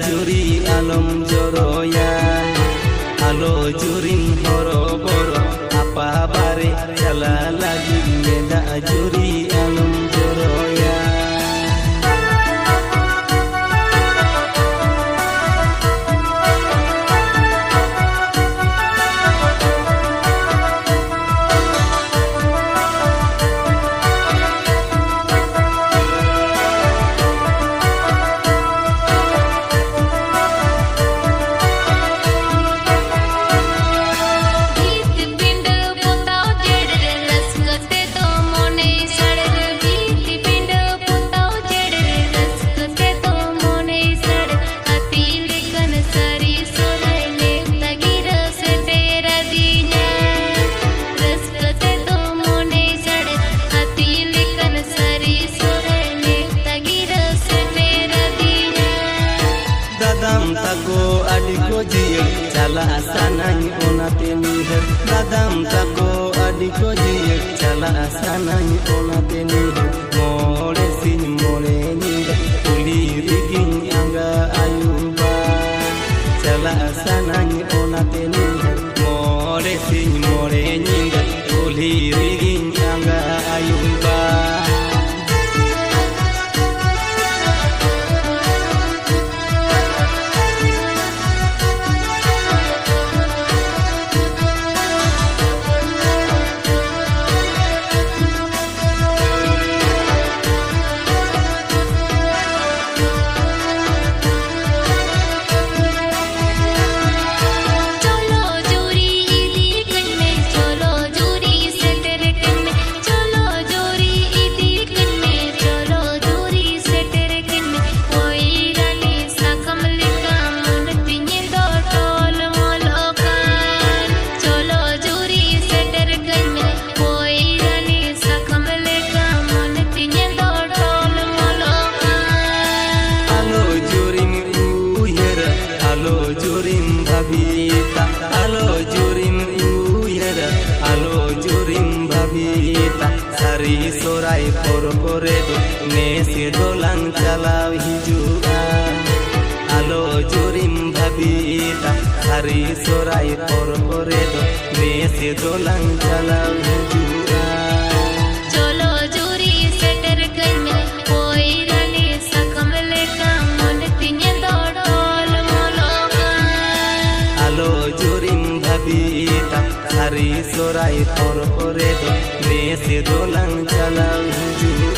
juri alom joroya alo jurin horo boro apa bare jala lagi meda juri alom joroya adiko jiye chala sanai onate niher dadam tako adiko jiye chala sanai onate niher more sin more niher uli rigin anga ayuba chala sanai onate niher more sin more niher uli rigin anga ayuba alo jurim uyera alo jurim babita sari sorai kore do nese dolang calaw hijua alo jurim babita sari sorai kore do nese dolang calaw hijua cholo juri setter kame koi rani sakam leka mon tinye dodol moloka alo jurim babita sari sorai kore do nese dolang calaw hijua